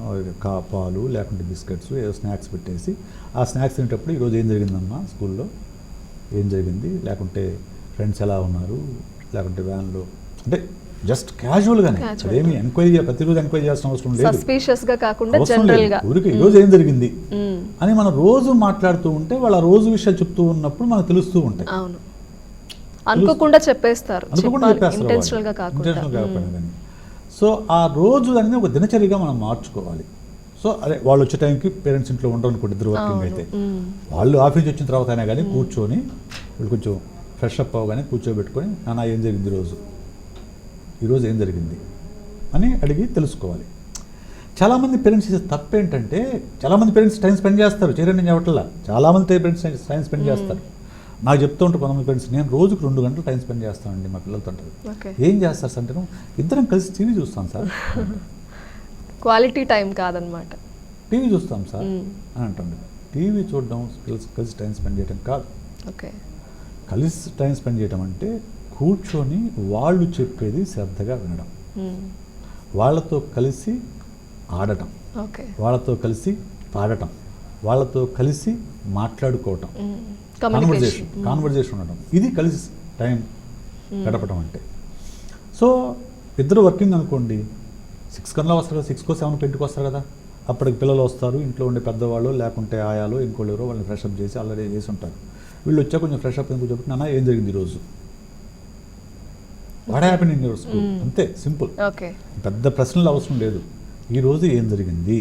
పాలు లేకుంటే బిస్కెట్స్, ఏదో స్నాక్స్ పెట్టేసి ఆ స్నాక్స్ తినేటప్పుడు ఈరోజు ఏం జరిగిందమ్మా స్కూల్లో, ఏం జరిగింది, లేకుంటే ఫ్రెండ్స్ ఎలా ఉన్నారు, లేకుంటే వ్యాన్లో, అంటే జస్ట్ క్యాజువల్గానే, అదేమి ప్రతిరోజు ఎంక్వైరీ చేయాల్సిన అవసరం లేదు. సస్పీషియస్గా కాకుండా జనరల్గా ఊరికి ఈరోజు ఏం జరిగింది అని మనం రోజు మాట్లాడుతూ ఉంటే వాళ్ళ రోజు విషయాలు చెప్తూ ఉన్నప్పుడు మనకు తెలుస్తూ ఉంటాయి. అవును, అనుకోకుండా చెప్పేస్తారు, ఇంటెన్షనల్గా కాకపోయినా కానీ. సో ఆ రోజు అనేది ఒక దినచర్యగా మనం మార్చుకోవాలి. సో అదే వాళ్ళు వచ్చే టైంకి పేరెంట్స్ ఇంట్లో ఉండరు అనుకోండి, ఇద్దరు వర్కింగ్ అయితే, వాళ్ళు ఆఫీస్ వచ్చిన తర్వాత అయినా కానీ కూర్చొని వీళ్ళు కొంచెం ఫ్రెష్ అప్ అవ్వగానే కూర్చోబెట్టుకొని, నాన్న ఏం జరిగింది ఈరోజు ఏం జరిగింది అని అడిగి తెలుసుకోవాలి. చాలామంది పేరెంట్స్ చేసే తప్పు ఏంటంటే, చాలామంది పేరెంట్స్ టైం స్పెండ్ చేస్తారు, చేరండి నేను చెప్పట్లా, చాలామంది పేరెంట్స్ టైం స్పెండ్ చేస్తారు. నాకు చెప్తూ ఉంటారు కొంతమంది పేరెంట్స్, నేను రోజుకు 2 గంటలు టైం స్పెండ్ చేస్తానండి మా పిల్లలతో అంటారు. ఏం చేస్తారు సార్ అంటే, ఇద్దరం కలిసి టీవీ చూస్తాం సార్. క్వాలిటీ టైం కాదనమాట, టీవీ చూస్తాం సార్ అని అంటుంది. టీవీ చూడడం కలిసి టైం స్పెండ్ చేయడం కాదు. ఓకే. కలిసి టైం స్పెండ్ చేయడం అంటే కూర్చొని వాళ్ళు చెప్పేది శ్రద్ధగా వినడం, వాళ్ళతో కలిసి ఆడటం, వాళ్ళతో కలిసి పాడటం, వాళ్ళతో కలిసి మాట్లాడుకోవటం, కాన్వర్జేషన్ ఉండడం, ఇది కలిసి టైం గడపడం అంటే. సో ఇద్దరు వర్కింగ్ అనుకోండి, 6 కన్నా వస్తారు కదా, 6కో 7కో ఇంటికి వస్తారు కదా, అప్పటికి పిల్లలు వస్తారు, ఇంట్లో ఉండే పెద్దవాళ్ళు లేకుంటే ఆయాలో ఇంకోళ్ళు ఎవరో వాళ్ళని ఫ్రెషప్ చేసి ఆల్రెడీ చేసి ఉంటారు. వీళ్ళు వచ్చా కొంచెం ఫ్రెషప్ ఎందుకు చెప్పి, నాన్న ఏం జరిగింది ఈరోజు, what happen in your school, అంతే సింపుల్. పెద్ద ప్రశ్నలు అవసరం లేదు, ఈరోజు ఏం జరిగింది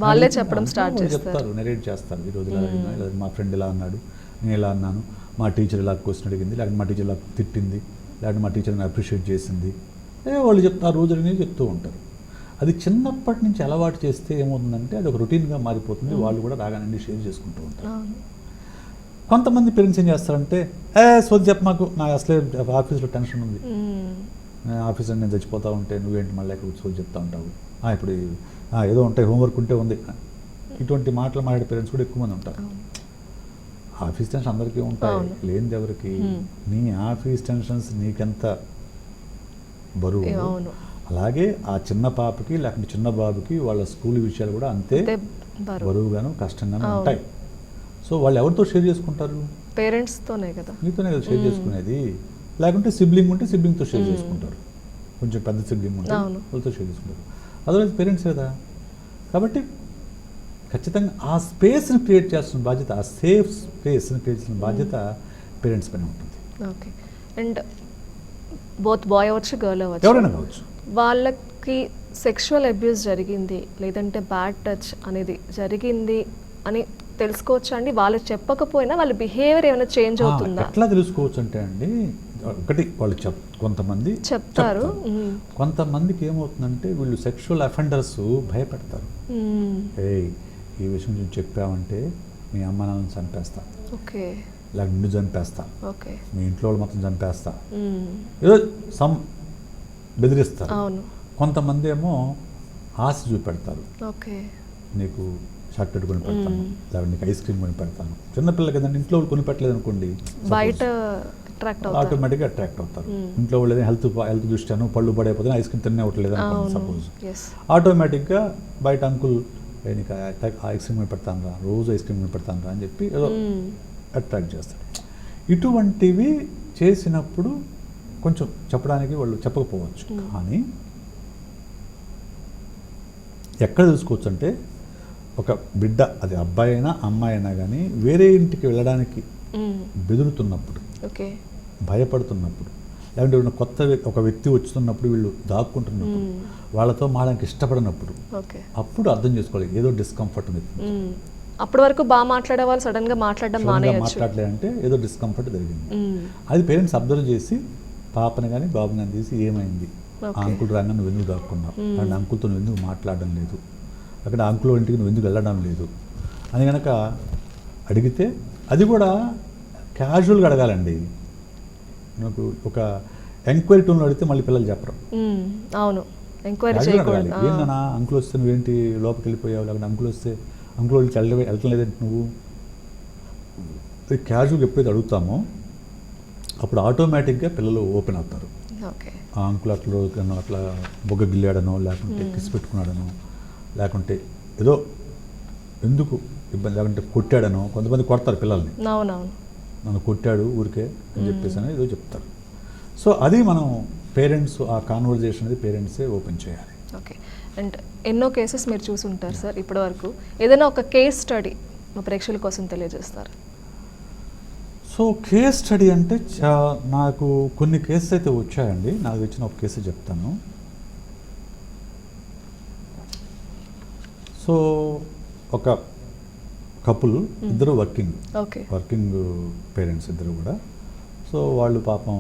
వాళ్ళే చెప్పడం స్టార్ట్ చెప్తారు, నెరేట్ చేస్తారు. ఈరోజు ఇలా అయిందా, లేదా మా ఫ్రెండ్ ఇలా అన్నాడు, నేను ఇలా అన్నాను, మా టీచర్ ఇలా క్వశ్చన్ అడిగింది, లేకపోతే మా టీచర్ ఇలా తిట్టింది, లేకపోతే మా టీచర్ని అప్రిషియేట్ చేసింది, వాళ్ళు చెప్తారు, రోజు అనేది చెప్తూ ఉంటారు. అది చిన్నప్పటి నుంచి అలవాటు చేస్తే ఏమవుతుందంటే అది ఒక రొటీన్గా మారిపోతుంది, వాళ్ళు కూడా రాగానండి షేర్ చేసుకుంటూ ఉంటారు. కొంతమంది పేరెంట్స్ ఏం చేస్తారంటే, సోది చెప్ప మాకు, నాకు అసలే ఆఫీస్లో టెన్షన్ ఉంది, ఆఫీస్లో నేను చచ్చిపోతూ ఉంటే నువ్వేంటి మళ్ళీ ఎక్కడ సోది చెప్తా ఉంటావు, ఇప్పుడు ఏదో ఉంటాయి హోంవర్క్ ఉంటే ఉంది, ఇటువంటి మాటలు మాట్లాడే పేరెంట్స్ కూడా ఎక్కువ మంది ఉంటారు. ఆఫీస్ టెన్షన్ అందరికీ ఉంటాయి, లేనిది ఎవరికి. నీ ఆఫీస్ టెన్షన్స్ నీకెంత బరువు, అలాగే ఆ చిన్న పాపకి లేకపోతే చిన్న బాబుకి వాళ్ళ స్కూల్ విషయాలు కూడా అంతే బరువుగాను కష్టంగాను ఉంటాయి. సో వాళ్ళు ఎవరితో షేర్ చేసుకుంటారు, పేరెంట్స్తోనే కదా, మీతోనే కదా షేర్ చేసుకునేది. లేకుంటే సిబ్లింగ్ ఉంటే సిబ్లింగ్తో షేర్ చేసుకుంటారు, కొంచెం పెద్ద సిబ్లింగ్ ఉంటే వాళ్ళతో షేర్ చేసుకుంటారు, అదర్వైజ్ పేరెంట్స్ కదా. కాబట్టి ఖచ్చితంగా ఆ స్పేస్ని క్రియేట్ చేస్తున్న బాధ్యత, ఆ సేఫ్ స్పేస్ని క్రియేట్ చేసిన బాధ్యత పేరెంట్స్ పైన ఉంటుంది. ఓకే. అండ్ బోత్ బాయ్ అవ్వచ్చు, గర్ల్ అవ్వచ్చు, ఎవరైనా కావచ్చు, వాళ్ళకి సెక్షువల్ అబ్యూస్ జరిగింది లేదంటే బ్యాడ్ టచ్ అనేది జరిగింది అని తెలుసుకోవచ్చు అండి. వాళ్ళు చెప్పకపోయినా వాళ్ళ బిహేవియర్ ఏమైనా చేంజ్ అవుతుందా? ఎట్లా తెలుసుకోవచ్చు అంటే అండి, ఒకటి వాళ్ళు కొంతమంది చెప్తారు, కొంతమందికి ఏమవుతుందంటే వీళ్ళు సెక్షువల్ అఫెండర్స్ భయపెడతారు. ఈ విషయం నేను చెప్పామంటే మీ అమ్మ నాన్నని చంపేస్తా, లేక నిన్ను చంపేస్తా, మీ ఇంట్లో వాళ్ళు మొత్తం చంపేస్తా, ఏదో బెదిరిస్తారు. కొంతమంది ఏమో ఆశ చూపెడతారు, నీకు షర్ట్ కొని పెడతాను, లేకపోతే నీకు ఐస్ క్రీమ్ కొని పెడతాను. చిన్నపిల్లలు కదండి, ఇంట్లో వాళ్ళు కొని పెట్టలేదు అనుకోండి, బయట ఆటోమేటిక్గా అట్రాక్ట్ అవుతారు. ఇంట్లో వాళ్ళు హెల్త్ దృష్ట్యాను పళ్ళు పడైపోతే ఐస్ క్రీమ్ తినే అవ్వట్లేదు అనుకోండి సపోజ్, ఆటోమేటిక్గా బయట అంకుల్ నీకు ఐస్ క్రీమ్ కొని పెడతాను రా, రోజు ఐస్ క్రీమ్ కొని పెడతాను రా అని చెప్పి ఏదో అట్రాక్ట్ చేస్తారు. ఇటువంటివి చేసినప్పుడు కొంచెం చెప్పడానికి వాళ్ళు చెప్పకపోవచ్చు, కానీ ఎక్కడ చూసుకోవచ్చు అంటే ఒక బిడ్డ, అది అబ్బాయి అయినా అమ్మాయి అయినా కానీ వేరే ఇంటికి వెళ్ళడానికి బెదురుతున్నప్పుడు, భయపడుతున్నప్పుడు, లేదంటే కొత్త ఒక వ్యక్తి వస్తున్నప్పుడు వీళ్ళు దాక్కుంటున్నప్పుడు, వాళ్ళతో మాడానికి ఇష్టపడినప్పుడు, అప్పుడు అర్థం చేసుకోవాలి ఏదో డిస్కంఫర్ట్ ఉంది. అప్పటి వరకు బాగా మాట్లాడే వాళ్ళు సడన్గా మాట్లాడడం మానేయచ్చు. మాట్లాడలేదంటే ఏదో డిస్కంఫర్ట్ జరిగింది. అది పేరెంట్స్ అబ్జర్వ్ చేసి పాపని కానీ బాబుని కానీ తీసి ఏమైంది, ఆ అంకుల్ రాగానే నువ్వు ఎందుకు దాక్కున్నావు, అండ్ అంకుల్తో నువ్వు ఎందుకు మాట్లాడడం లేదు, అక్కడ అంకుల్ ఇంటికి నువ్వు ఎందుకు వెళ్ళడం లేదు అని కనుక అడిగితే, అది కూడా క్యాజువల్గా అడగాలండి. నాకు ఒక ఎంక్వైరీ టూన్లో అడిగితే మళ్ళీ పిల్లలు చెప్పరు. అవును, ఎంక్వైరీ చేయకూడదు. ఏంటన్నా అంకుల్ వస్తే నువ్వేంటి లోపలికి వెళ్ళిపోయావు, లేకపోతే అంకుల్ వస్తే అంకుల్ వాళ్ళకి వెళ్ళటం లేదంటే నువ్వు, క్యాజువల్గా ఎప్పుడైతే అడుగుతామో అప్పుడు ఆటోమేటిక్గా పిల్లలు ఓపెన్ అవుతారు. ఆ అంకుల్ అట్లా బొగ్గ గిల్లాడనో, లేకుంటే కిసి పెట్టుకున్నాడనో, లేకుంటే ఏదో ఎందుకు ఇబ్బంది, లేకుంటే కొట్టాడనో, కొంతమంది కొడతారు పిల్లల్ని, నన్ను కొట్టాడు ఊరికే అని చెప్పేసి అని ఏదో చెప్తారు. సో అది మనం పేరెంట్స్ ఆ కాన్వర్జేషన్ అనేది పేరెంట్సే ఓపెన్ చేయాలి. ఓకే. అండ్ ఎన్నో కేసెస్ మీరు చూసి ఉంటారు సార్ ఇప్పటి వరకు, ఏదైనా ఒక కేస్ స్టడీ మా ప్రేక్షకుల కోసం తెలియజేస్తారు. సో కేస్ స్టడీ అంటే నాకు కొన్ని కేసెస్ అయితే వచ్చాయండి. నాకు వచ్చిన ఒక కేసు చెప్తాను. సో ఒక కపుల్, ఇద్దరు వర్కింగ్ పేరెంట్స్ ఇద్దరు కూడా. సో వాళ్ళు పాపం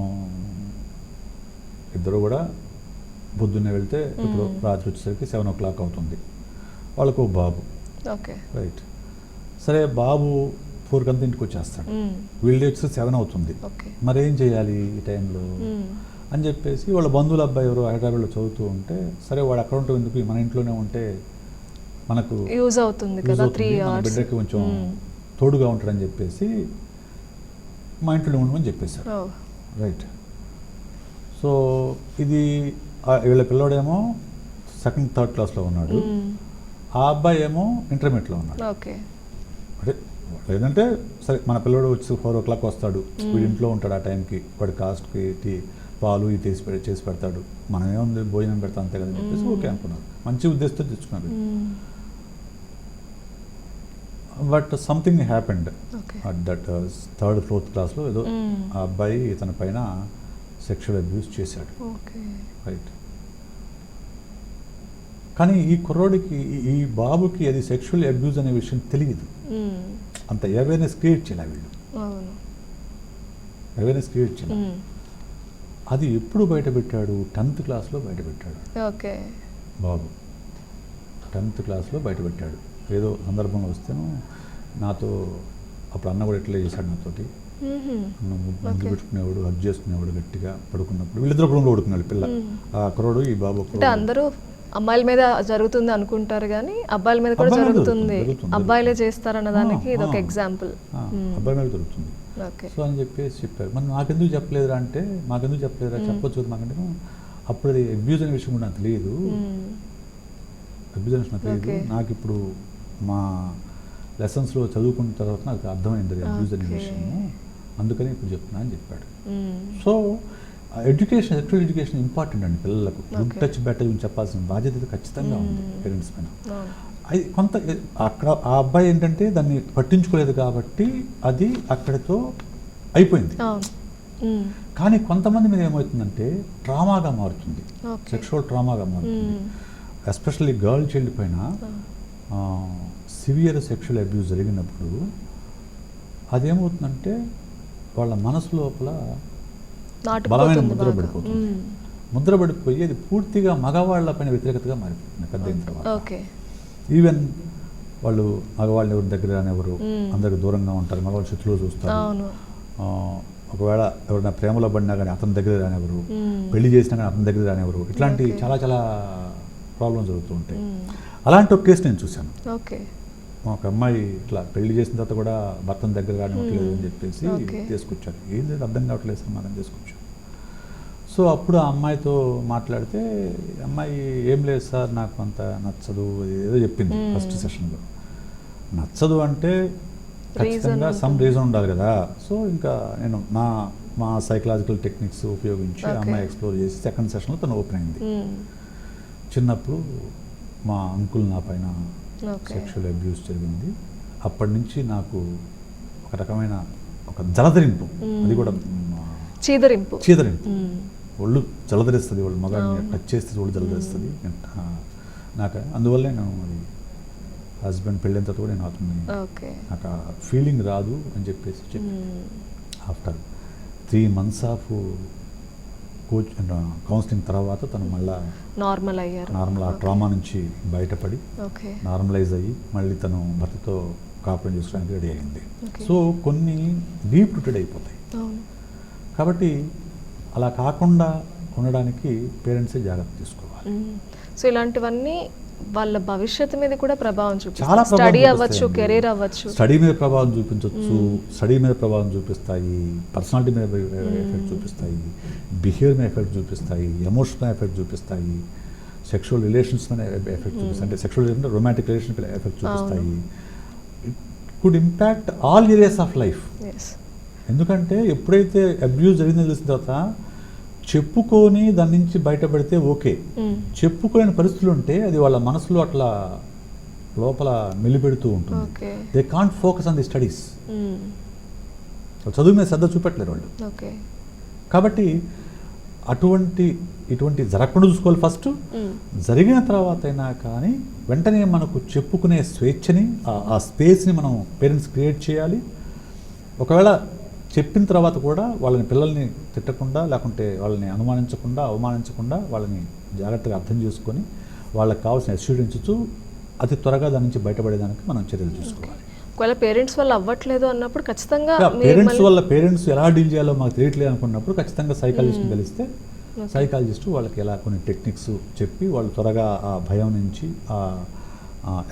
ఇద్దరు కూడా పొద్దున్నే వెళ్తే ఇప్పుడు రాత్రి వచ్చేసరికి 7 o'clock అవుతుంది. వాళ్ళకు బాబు, రైట్, సరే బాబు 4 కంతా ఇంటికి వచ్చేస్తాడు, వీళ్ళు వచ్చి 7 అవుతుంది, మరి ఏం చేయాలి ఈ టైంలో అని చెప్పేసి వాళ్ళ బంధువుల అబ్బాయి ఎవరు హైదరాబాద్లో చదువుతూ ఉంటే, సరే వాడు అక్కడ ఉంటే ఎందుకు, మన ఇంట్లోనే ఉంటే మనకు యూజ్ అవుతుంది కదా, 3 hours బిడ్డకి కొంచెం తోడుగా ఉంటాడని చెప్పేసి మా ఇంట్లో ఉండమని చెప్పేశారు. రైట్. సో ఇది వీళ్ళ పిల్లోడేమో 2nd, 3rd క్లాస్లో ఉన్నాడు, ఆ అబ్బాయి ఏమో ఇంటర్మీడియట్లో ఉన్నాడు. అంటే లేదంటే సరే మన పిల్లోడు వచ్చి 4 o'clock వస్తాడు, వీడి ఇంట్లో ఉంటాడు, ఆ టైంకి వాడి కాస్ట్కి టీ పాలు ఇది చేసి పెడతాడు, మనమేముంది భోజనం పెడతాం అంతే కదా చెప్పేసి ఓకే అనుకున్నారు, మంచి ఉద్దేశంతో తెచ్చుకున్నారు. But something happened at that 3rd, 4th క్లాస్లో ఏదో ఆ అబ్బాయి ఇతని పైన సెక్షువల్ అబ్యూస్ చేశాడు. రైట్. కానీ ఈ కుర్రోడికి, ఈ బాబుకి అది సెక్షువల్ అబ్యూస్ అనే విషయం తెలియదు, అంత అవేర్నెస్ క్రియేట్ చేయాలి వీళ్ళు, అవేర్నెస్ క్రియేట్ చేయాలి. అది ఎప్పుడు బయట పెట్టాడు, 10th క్లాస్లో బయట పెట్టాడు బాబు, 10th క్లాస్లో బయట పెట్టాడు. ఏదో సందర్భంగా వస్తేను నాతో, అప్పుడు అన్న కూడా ఎట్లా చేశాడు నాతోటి, ముందు పెట్టుకునేవాడు, హగ్ చేసుకునేవాడు గట్టిగా, పడుకున్నప్పుడు వీళ్ళిద్దరు రూమ్లో పడుకున్నాడు పిల్ల, ఆ కుర్రోడు ఈ బాబు. అందరూ అమ్మాయిల మీద జరుగుతుంది అనుకుంటారు కానీ అబ్బాయిల మీద కూడా జరుగుతుంది, అబ్బాయిలే చేస్తారన్న దానికి ఇది ఒక ఎగ్జాంపుల్. అబ్బాయి మీద జరుగుతుంది. సో అని చెప్పేసి చెప్పారు. మరి నాకెందుకు చెప్పలేదురా అంటే, మాకెందుకు చెప్పలేదురా, చెప్పొచ్చు మాకంటే, అప్పుడు అది అబ్యూజ్ అనే విషయం కూడా నాకు తెలియదు, అబ్యూజ్ అనే విషయం నాకు తెలియదు, నాకు ఇప్పుడు మా లెసన్స్లో చదువుకున్న తర్వాత నాకు అర్థమైంది అది అబ్యూజ్ అనే విషయము, అందుకని ఇప్పుడు చెప్తున్నా అని చెప్పాడు. So education, sexual education important అండి పిల్లలకు. గుడ్ టచ్ బ్యాడ్ టచ్ చెప్పాల్సిన బాధ్యత ఖచ్చితంగా ఉంది పేరెంట్స్ పైన. అది కొంత అక్కడ ఆ అబ్బాయి ఏంటంటే దాన్ని పట్టించుకోలేదు కాబట్టి అది అక్కడితో అయిపోయింది. కానీ కొంతమంది మీద ఏమవుతుందంటే ట్రామాగా మారుతుంది, సెక్షువల్ ట్రామాగా మారుతుంది. ఎస్పెషల్లీ గర్ల్ చైల్డ్ పైన సివియర్ సెక్షువల్ అబ్యూస్ జరిగినప్పుడు అదేమవుతుందంటే వాళ్ళ మనసు లోపల బలమైన ముద్ర పడిపోతుంది. ముద్ర పడిపోయి అది పూర్తిగా మగవాళ్ళ పైన వ్యతిరేకతగా మారిపోతుంది పెద్ద అయిన తర్వాత. ఈవెన్ వాళ్ళు మగవాళ్ళని ఎవరి దగ్గర రానివ్వరు, అందరికి దూరంగా ఉంటారు, మగవాళ్ళు శత్రువులు చూస్తారు. ఒకవేళ ఎవరైనా ప్రేమలో పడినా కానీ అతని దగ్గర రానివ్వరు, పెళ్లి చేసినా కానీ అతని దగ్గర రానివ్వరు. ఇట్లాంటి చాలా చాలా ప్రాబ్లమ్స్ జరుగుతూ ఉంటాయి. అలాంటి ఒక కేసు నేను చూశాను. ఒక అమ్మాయి ఇట్లా పెళ్లి చేసిన తర్వాత కూడా భర్తను దగ్గర రానివ్వట్లేదు అని చెప్పేసి తీసుకొచ్చారు. ఏం లేదు అర్థం కావట్లేదు సార్ మనం తీసుకొచ్చాం. సో అప్పుడు ఆ అమ్మాయితో మాట్లాడితే అమ్మాయి ఏం లేదు సార్ నాకు అంత నచ్చదు ఏదో చెప్పింది ఫస్ట్ సెషన్లో. నచ్చదు అంటే ఖచ్చితంగా సమ్ రీజన్ ఉండాలి కదా. సో ఇంకా నేను మా సైకలాజికల్ టెక్నిక్స్ ఉపయోగించి అమ్మాయి ఎక్స్ప్లోర్ చేసి 2nd సెషన్లో తను ఓపెన్ అయింది. చిన్నప్పుడు మా అంకుల్ నా పైన సెక్షువల్ అబ్యూస్ జరిగింది, అప్పటి నుంచి నాకు ఒక రకమైన ఒక జలధరింపు, అది కూడా చీదరింపు, ఒళ్ళు జలధరిస్తుంది, వాళ్ళు మగాడిని టచ్ చేస్తే ఒళ్ళు జలధరిస్తుంది నాకు. అందువల్లే నేను అది హస్బెండ్ పెళ్ళిన తర్వాత కూడా నేను అతన్ని ఓకే. నాకు ఆ ఫీలింగ్ రాదు అని చెప్పేసి చెప్పి after 3 months of coach counselling తర్వాత తను మళ్ళీ నార్మల్ అయ్యారు. నార్మల్ ఆ ట్రామా నుంచి బయటపడి ఓకే. నార్మలైజ్ అయ్యి మళ్ళీ తను భర్తతో కాపురం చేసుకోవడానికి రెడీ అయింది. ఓకే. సో కొన్ని డీప్ రూటెడ్ అయిపోతాయి. అవును. కాబట్టి అలా కాకుండా ఉండడానికి పేరెంట్సే జాగ్రత్త తీసుకోవాలి. సో ఇలాంటివన్నీ వాళ్ళ భవిష్యత్తు మీద కూడా ప్రభావం చాలా చూపిస్తాయి. ప్రభావం స్టడీ అవ్వచ్చు, చూపిస్తాయండి. కెరీర్ అవ్వచ్చు. స్టడీ మీద ప్రభావం చూపించవచ్చు, స్టడీ మీద ప్రభావం చూపిస్తాయి, పర్సనాలిటీ మీద ఎఫెక్ట్ చూపిస్తాయి, బిహేవియర్ మీద ఎఫెక్ట్ చూపిస్తాయి, ఎమోషనల్ ఎఫెక్ట్ చూపిస్తాయి, సెక్షువల్ రిలేషన్స్ మీద ఎఫెక్ట్ చూపిస్తాయి, అంటే సెక్షువల్ రొమాంటిక్ రిలేషన్ మీద ఎఫెక్ట్ చూపిస్తాయి. It could impact all areas of life. Yes. ఎందుకంటే ఎప్పుడైతే అబ్యూజ్ జరిగిందో తెలిసిన తర్వాత చెప్పుకొని దాని నుంచి బయటపడితే ఓకే, చెప్పుకోలేని పరిస్థితులు ఉంటే అది వాళ్ళ మనసులో అట్లా లోపల మెలిపెడుతూ ఉంటుంది. Okay. They can't focus on the studies. చదువు మీద శ్రద్ధ చూపెట్టలేరు వాళ్ళు. ఓకే. కాబట్టి ఇటువంటి జరగకుండా చూసుకోవాలి ఫస్ట్. జరిగిన తర్వాత అయినా కానీ వెంటనే మనకు చెప్పుకునే స్వేచ్ఛని, ఆ స్పేస్ని మనం పేరెంట్స్ క్రియేట్ చేయాలి. ఒకవేళ చెప్పిన తర్వాత కూడా వాళ్ళని పిల్లల్ని తిట్టకుండా, లేకుంటే వాళ్ళని అనుమానించకుండా, అవమానించకుండా వాళ్ళని జాగ్రత్తగా అర్థం చేసుకొని వాళ్ళకి కావాల్సిన అష్యూరెన్స్ అతి త్వరగా దాని నుంచి బయటపడేదానికి మనం చర్యలు తీసుకోవాలి. ఒకవేళ పేరెంట్స్ వల్ల అవ్వట్లేదు అన్నప్పుడు ఖచ్చితంగా పేరెంట్స్ ఎలా డీల్ చేయాలో మాకు తెలియట్లేదు అనుకున్నప్పుడు ఖచ్చితంగా సైకాలజిస్ట్ని కలిస్తే సైకాలజిస్ట్ వాళ్ళకి ఎలా కొన్ని టెక్నిక్స్ చెప్పి వాళ్ళు త్వరగా ఆ భయం నుంచి, ఆ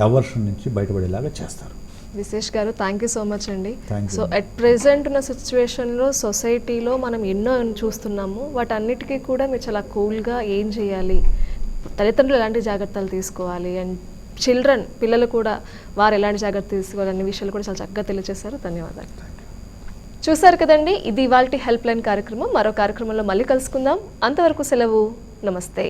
అవర్షన్ నుంచి బయటపడేలాగా చేస్తారు. విశేష్ గారు, థ్యాంక్ యూ సో మచ్ అండి. Thank you. So at present ఉన్న సిచ్యువేషన్లో సొసైటీలో మనం ఎన్నో చూస్తున్నాము. వాటన్నిటికీ కూడా మీరు చాలా కూల్గా ఏం చేయాలి, తల్లిదండ్రులు ఎలాంటి జాగ్రత్తలు తీసుకోవాలి, అండ్ పిల్లలు కూడా వారు ఎలాంటి జాగ్రత్తలు తీసుకోవాలి అనే విషయాలు కూడా చాలా చక్కగా తెలియజేశారు. ధన్యవాదాలు. చూశారు కదండి, ఇది ఇవాల్టి హెల్ప్ లైన్ కార్యక్రమం. మరో కార్యక్రమంలో మళ్ళీ కలుసుకుందాం. అంతవరకు సెలవు. నమస్తే.